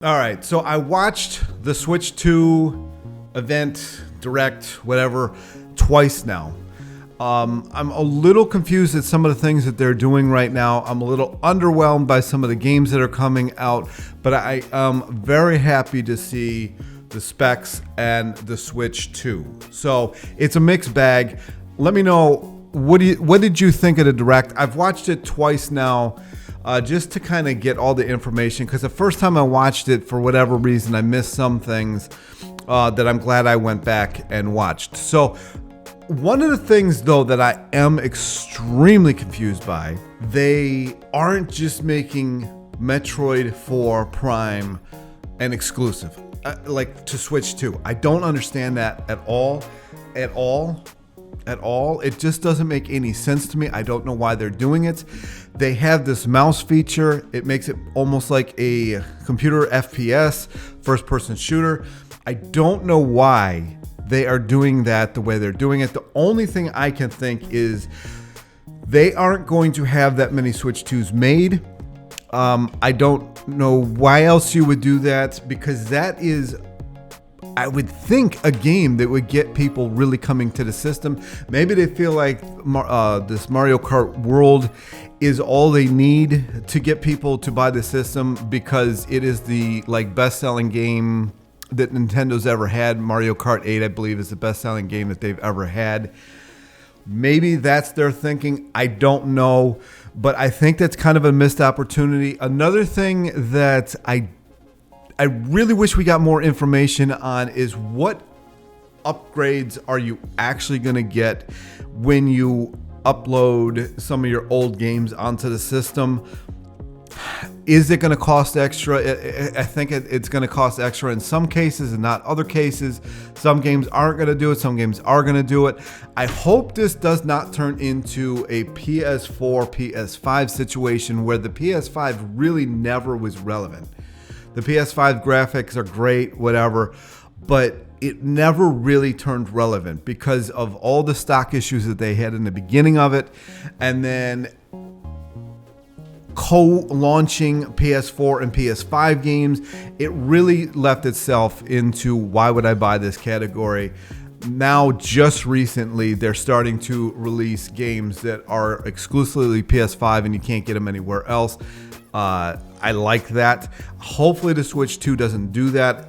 All right, so I watched the Switch 2 event, direct, whatever, twice now. I'm a little confused at some of the things that they're doing right now. I'm a little underwhelmed by some of the games that are coming out, but I am very happy to see the specs and the Switch 2. So it's a mixed bag. Let me know, what did you think of the direct? I've watched it twice now. Just to kind of get all the information, because the first time I watched it, for whatever reason, I missed some things that I'm glad I went back and watched. So one of the things, though, that I am extremely confused by, they aren't just making Metroid 4 Prime an exclusive, like to Switch 2. I don't understand that at all. It just doesn't make any sense to me. I don't know why they're doing it. They have this mouse feature. It makes it almost like a computer FPS, first-person shooter. I don't know why they are doing that the way they're doing it. The only thing I can think is they aren't going to have that many Switch 2s made. I don't know why else you would do that, because that is, I would think, a game that would get people really coming to the system. Maybe they feel like this Mario Kart World is all they need to get people to buy the system, because it is the best-selling game that Nintendo's ever had. Mario Kart 8, I believe, is the best-selling game that they've ever had. Maybe that's their thinking. I don't know, but I think that's kind of a missed opportunity. Another thing that I really wish we got more information on is what upgrades are you actually going to get when you upload some of your old games onto the system. Is it going to cost extra? I think it's going to cost extra in some cases and not other cases. Some games aren't going to do it. Some games are going to do it. I hope this does not turn into a PS4, PS5 situation where the PS5 really never was relevant. The PS5 graphics are great, whatever, but it never really turned relevant because of all the stock issues that they had in the beginning of it, and then co-launching PS4 and PS5 games. It really left itself into, why would I buy this category? Now, just recently, they're starting to release games that are exclusively PS5 and you can't get them anywhere else. I like that. Hopefully the Switch 2 doesn't do that.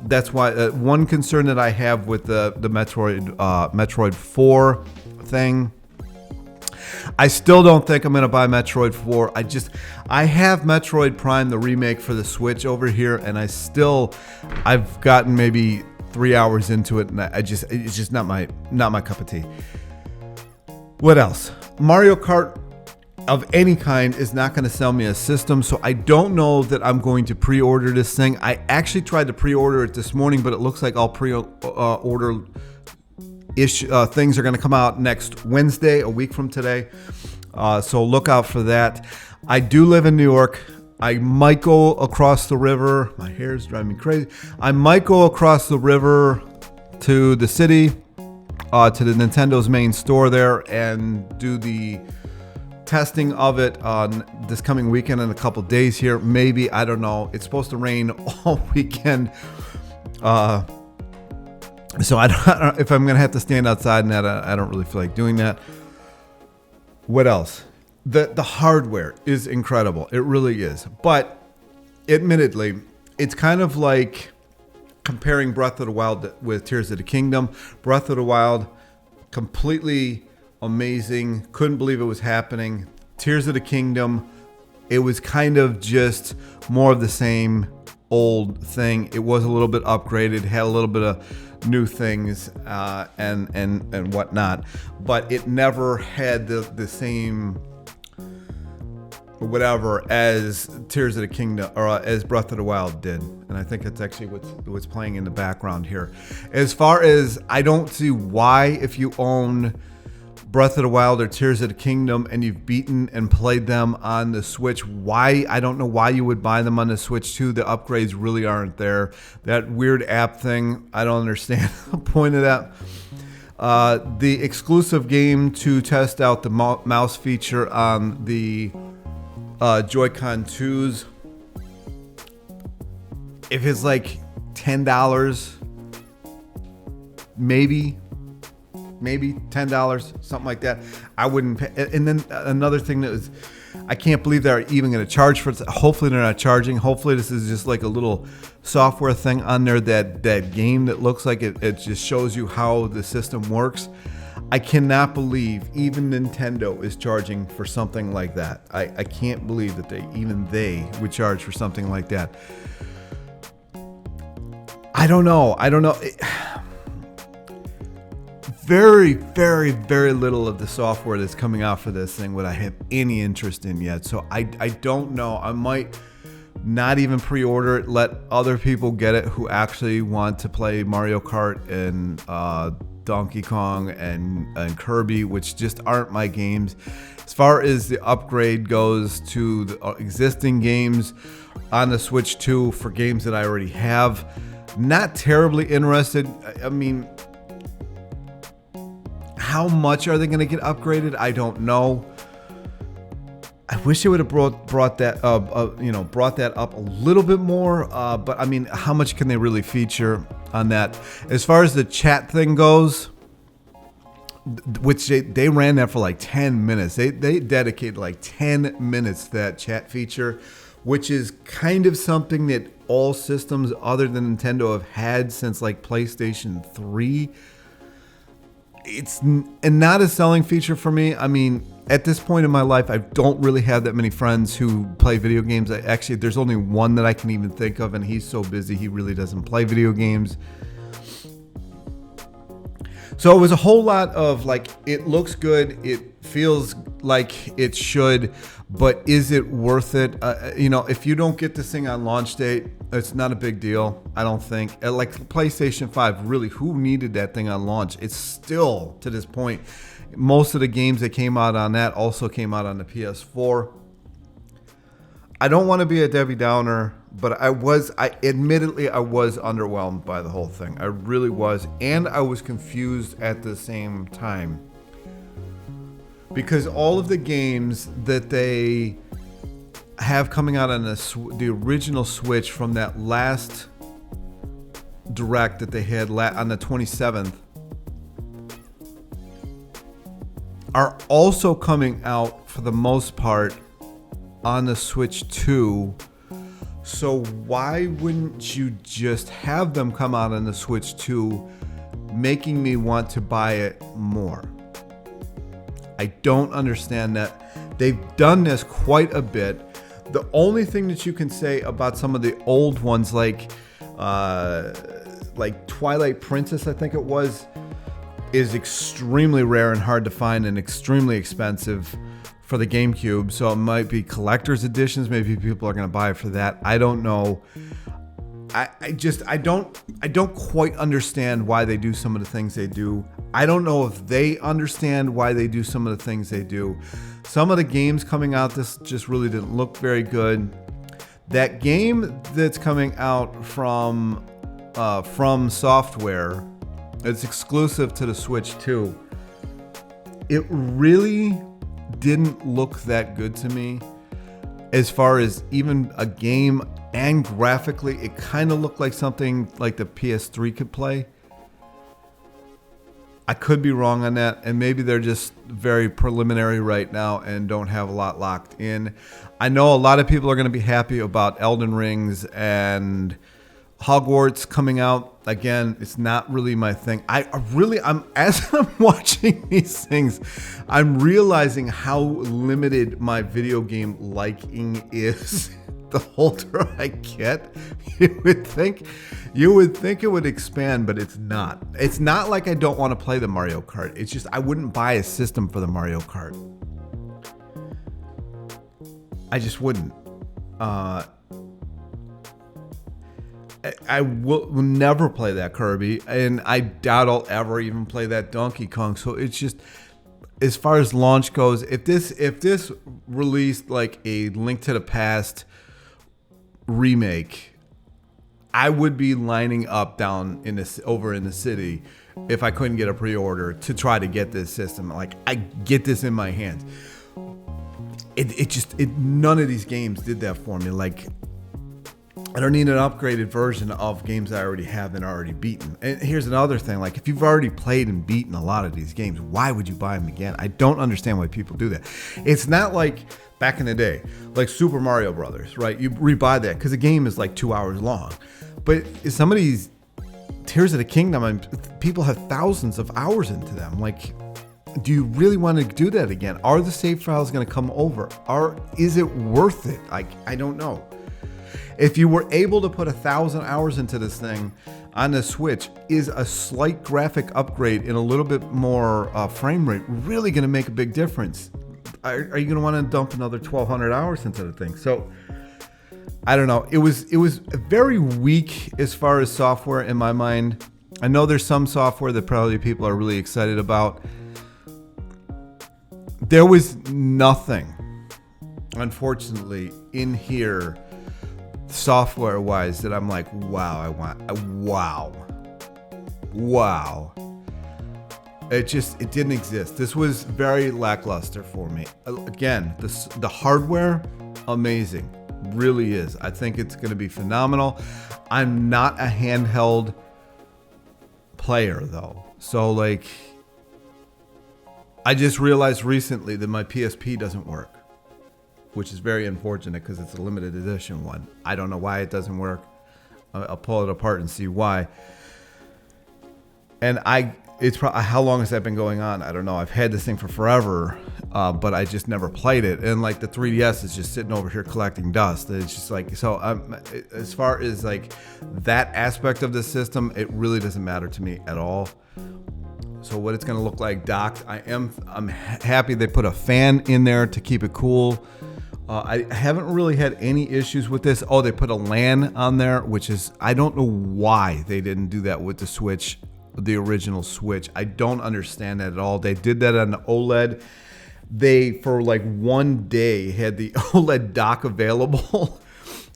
That's why one concern that I have with the Metroid 4 thing, I still don't think I'm going to buy Metroid 4. I have Metroid Prime, the remake for the Switch, over here, and I've gotten maybe 3 hours into it, and it's just not my cup of tea. What else? Mario Kart of any kind is not going to sell me a system, so I don't know that I'm going to pre-order this thing. I actually tried to pre-order it this morning, but it looks like all pre-order things are going to come out next Wednesday, a week from today. So look out for that. I do live in New York. I might go across the river. My hair is driving me crazy. I might go across the river to the city, to the Nintendo's main store there, and do the testing of it on this coming weekend in a couple days here. Maybe, I don't know. It's supposed to rain all weekend. So I don't, if I'm going to have to stand outside and that, I don't really feel like doing that. What else? The hardware is incredible. It really is. But admittedly, it's kind of like comparing Breath of the Wild with Tears of the Kingdom. Breath of the Wild, completely amazing. Couldn't believe it was happening. Tears of the Kingdom, it was kind of just more of the same old thing. It was a little bit upgraded, had a little bit of new things and whatnot, but it never had the same whatever as Tears of the Kingdom or as Breath of the Wild did. And I think that's actually what's playing in the background here. As far as, I don't see why, if you own Breath of the Wild or Tears of the Kingdom and you've beaten and played them on the Switch, I don't know why you would buy them on the Switch too. The upgrades really aren't there. That weird app thing, I don't understand the point of that. The exclusive game to test out the mouse feature on the Joy-Con 2s. if it's like $10, maybe $10, something like that, I wouldn't pay. And then another thing that was, I can't believe they're even going to charge for it. Hopefully they're not charging. Hopefully this is just like a little software thing on there, that game that looks like it just shows you how the system works. I cannot believe even Nintendo is charging for something like that. I can't believe that they would charge for something like that. I don't know. Very, very, very little of the software that's coming out for this thing would I have any interest in yet. So I don't know. I might not even pre-order it. Let other people get it who actually want to play Mario Kart and Donkey Kong and Kirby, which just aren't my games. As far as the upgrade goes to the existing games on the Switch 2 for games that I already have, not terribly interested. I mean, how much are they going to get upgraded? I don't know. I wish they would have brought that up a little bit more. But I mean, how much can they really feature on that? As far as the chat thing goes, which they ran that for like 10 minutes. They dedicated like 10 minutes to that chat feature, which is kind of something that all systems other than Nintendo have had since like PlayStation 3. It's not a selling feature for me. I mean, at this point in my life, I don't really have that many friends who play video games. Actually, there's only one that I can even think of, and he's so busy, he really doesn't play video games. So it was a whole lot of like, it looks good, it feels like it should, but is it worth it? If you don't get this thing on launch date, it's not a big deal, I don't think. Like PlayStation 5, really, who needed that thing on launch? It's still, to this point, most of the games that came out on that also came out on the PS4. I don't want to be a Debbie Downer, but admittedly I was underwhelmed by the whole thing. I really was, and I was confused at the same time. Because all of the games that they have coming out on the original Switch from that last Direct that they had on the 27th are also coming out for the most part on the Switch 2. So why wouldn't you just have them come out on the Switch 2, making me want to buy it more? I don't understand that. They've done this quite a bit. The only thing that you can say about some of the old ones, like Twilight Princess, I think it was, is extremely rare and hard to find and extremely expensive for the GameCube. So it might be collector's editions. Maybe people are going to buy it for that. I don't know. I don't quite understand why they do some of the things they do. I don't know if they understand why they do some of the things they do. Some of the games coming out, this just really didn't look very good. That game that's coming out from Software, it's exclusive to the Switch 2. It really didn't look that good to me. As far as even a game and graphically, it kind of looked like something like the PS3 could play. I could be wrong on that, and maybe they're just very preliminary right now and don't have a lot locked in. I know a lot of people are going to be happy about Elden Rings and Hogwarts coming out. Again, it's not really my thing. As I'm watching these things, I'm realizing how limited my video game liking is. The older I get, you would think it would expand, but it's not. It's not like I don't want to play the Mario Kart. It's just I wouldn't buy a system for the Mario Kart. I just wouldn't. I will never play that Kirby, and I doubt I'll ever even play that Donkey Kong. So it's just, as far as launch goes, if this released like a Link to the Past remake, I would be lining up over in the city if I couldn't get a pre-order to try to get this system. Like, I get this in my hands. None of these games did that for me. Like, I don't need an upgraded version of games I already have and already beaten. And here's another thing, like if you've already played and beaten a lot of these games, why would you buy them again? I don't understand why people do that. It's not like back in the day, like Super Mario Brothers, right? You rebuy that because the game is like 2 hours long. But some of these Tears of the Kingdom, I mean, people have thousands of hours into them. Like, do you really want to do that again? Are the save files going to come over? Is it worth it? Like, I don't know. If you were able to put 1,000 hours into this thing on the Switch, is a slight graphic upgrade in a little bit more frame rate really going to make a big difference? Are you going to want to dump another 1,200 hours into the thing? So, I don't know. It was very weak as far as software in my mind. I know there's some software that probably people are really excited about. There was nothing, unfortunately, in here software-wise that I'm like, wow, wow. It didn't exist. This was very lackluster for me. Again, the hardware, amazing. Really is. I think it's going to be phenomenal. I'm not a handheld player though. So like, I just realized recently that my PSP doesn't work, which is very unfortunate because it's a limited edition one. I don't know why it doesn't work. I'll pull it apart and see why. And it's probably, how long has that been going on? I don't know. I've had this thing for forever, but I just never played it. And like the 3DS is just sitting over here collecting dust. It's just like, so as far as like that aspect of the system, it really doesn't matter to me at all. So what it's going to look like docked, I'm happy they put a fan in there to keep it cool. I haven't really had any issues with this. Oh, they put a LAN on there, which is, I don't know why they didn't do that with the Switch, the original Switch. I don't understand that at all. They did that on the OLED. They, for like one day, had the OLED dock available.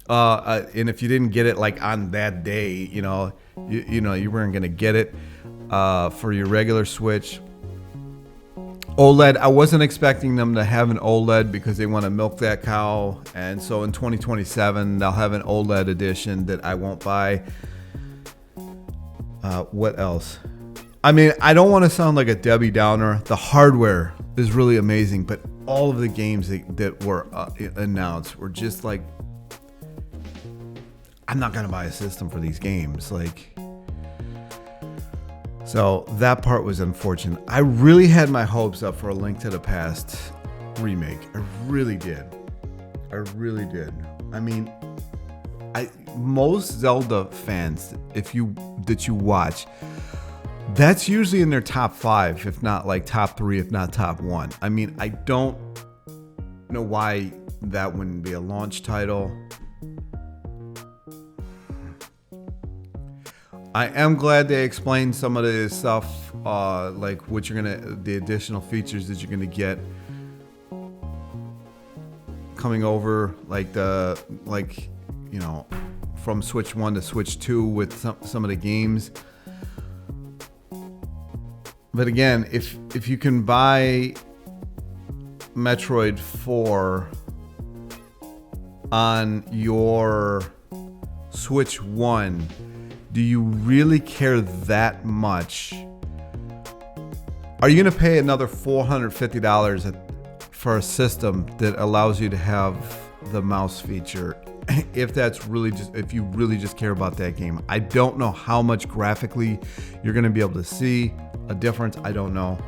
And if you didn't get it like on that day, you weren't going to get it for your regular Switch. OLED, I wasn't expecting them to have an OLED because they want to milk that cow. And so in 2027, they'll have an OLED edition that I won't buy. What else? I mean, I don't want to sound like a Debbie Downer. The hardware is really amazing, but all of the games that were announced were just like, I'm not going to buy a system for these games. Like, so that part was unfortunate. I really had my hopes up for A Link to the Past remake. I really did. I mean, most Zelda fans, that you watch, that's usually in their top 5, if not like top 3, if not top 1. I mean, I don't know why that wouldn't be a launch title. I am glad they explained some of the stuff, like the additional features that you're gonna get coming over, from Switch 1 to Switch 2 with some of the games. But again, if you can buy Metroid 4 on your Switch 1, do you really care that much? Are you going to pay another $450 for a system that allows you to have the mouse feature? If you really just care about that game. I don't know how much graphically you're going to be able to see a difference. I don't know.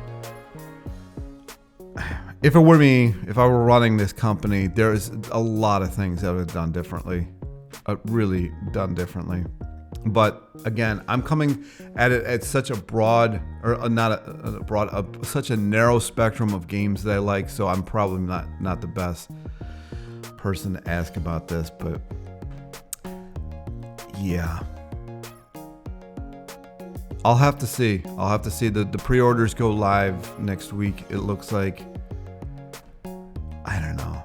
If it were me, if I were running this company, there's a lot of things that I would have done differently. Really done differently. But again, I'm coming at it at such a broad, or such a narrow spectrum of games that I like. So I'm probably not the best person to ask about this, but yeah, I'll have to see. The pre-orders go live next week. It looks like. I don't know.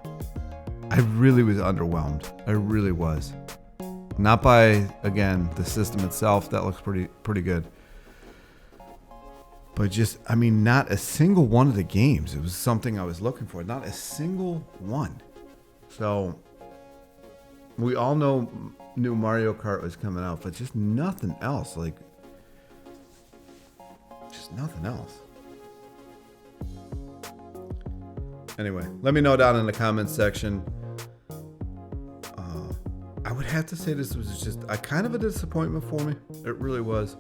I really was underwhelmed. I really was. Not by, again, the system itself. That looks pretty good. But just, I mean, not a single one of the games. It was something I was looking for. Not a single one. So, we all know new Mario Kart was coming out, but just nothing else. Like, just nothing else. Anyway, let me know down in the comments section. I would have to say this was just a kind of a disappointment for me. It really was.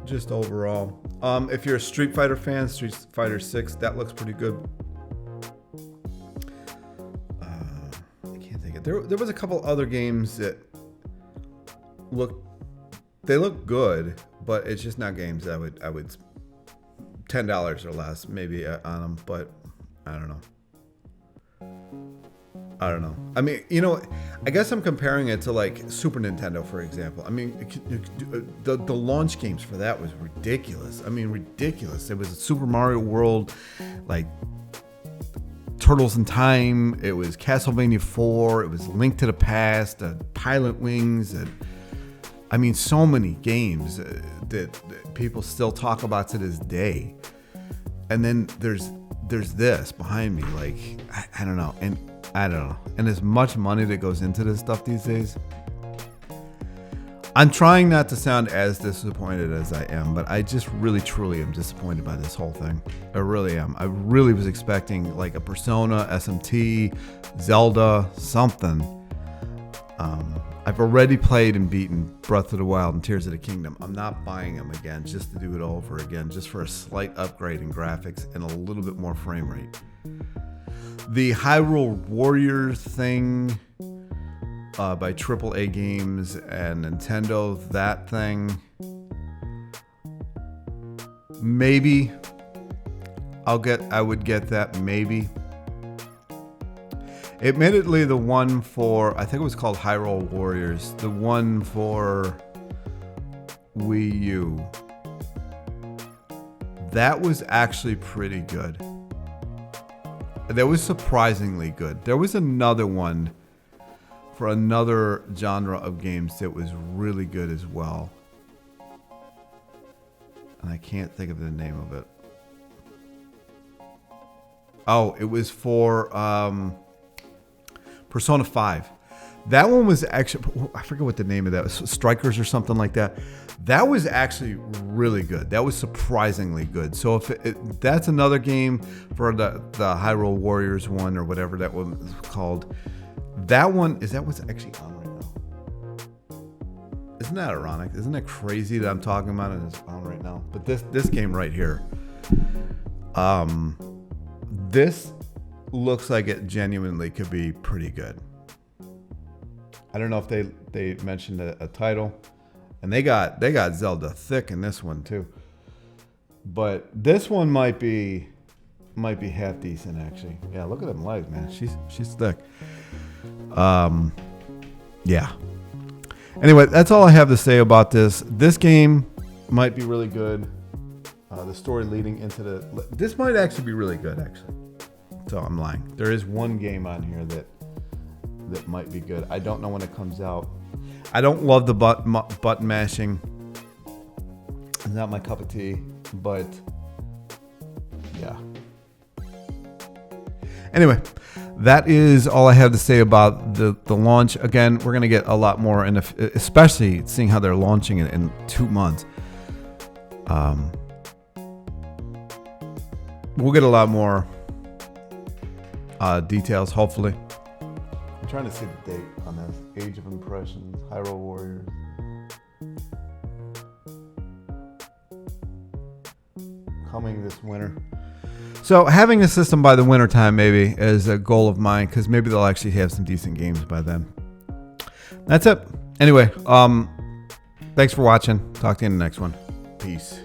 Just overall. If you're a Street Fighter fan, Street Fighter 6, that looks pretty good. I can't think of it. There was a couple other games that look good, but it's just not games that I would $10 or less maybe on them, but I don't know. I mean, you know, I guess I'm comparing it to like Super Nintendo, for example. I mean, the launch games for that was ridiculous. I mean, ridiculous. It was Super Mario World, like Turtles in Time. It was Castlevania 4. It was Link to the Past, Pilot Wings. I mean, so many games that people still talk about to this day. And then there's this behind me. Like, I don't know. And as much money that goes into this stuff these days, I'm trying not to sound as disappointed as I am, but I just really, truly am disappointed by this whole thing. I really am. I really was expecting like a Persona, SMT, Zelda, something. I've already played and beaten Breath of the Wild and Tears of the Kingdom. I'm not buying them again just to do it over again, just for a slight upgrade in graphics and a little bit more frame rate. The Hyrule Warriors thing by AAA Games and Nintendo, that thing, maybe I would get that, maybe. Admittedly, the one for, I think it was called Hyrule Warriors, the one for Wii U, that was actually pretty good. That was surprisingly good. There was another one for another genre of games that was really good as well. And I can't think of the name of it. Oh, it was for Persona 5. That one was actually, I forget what the name of that was, Strikers or something like that. That was actually really good. That was surprisingly good. So if that's another game for the Hyrule Warriors one or whatever that one was called. That one, is that what's actually on right now? Isn't that ironic? Isn't that crazy that I'm talking about it is on right now? But this game right here, this looks like it genuinely could be pretty good. I don't know if they mentioned a title, and they got Zelda thick in this one too. But this one might be half decent actually. Yeah, look at them legs, man. She's thick. Yeah. Anyway, that's all I have to say about this. This game might be really good. The story leading into this might actually be really good actually. So I'm lying. There is one game on here that might be good. I don't know when it comes out. I don't love the button mashing. It's not my cup of tea, but yeah. Anyway, that is all I have to say about the launch. Again, we're going to get a lot more, especially seeing how they're launching it in 2 months. We'll get a lot more details, hopefully. I'm trying to see the date on this. Age of Impressions, Hyrule Warriors. Coming this winter. So having a system by the winter time maybe is a goal of mine, because maybe they'll actually have some decent games by then. That's it. Anyway, thanks for watching. Talk to you in the next one. Peace.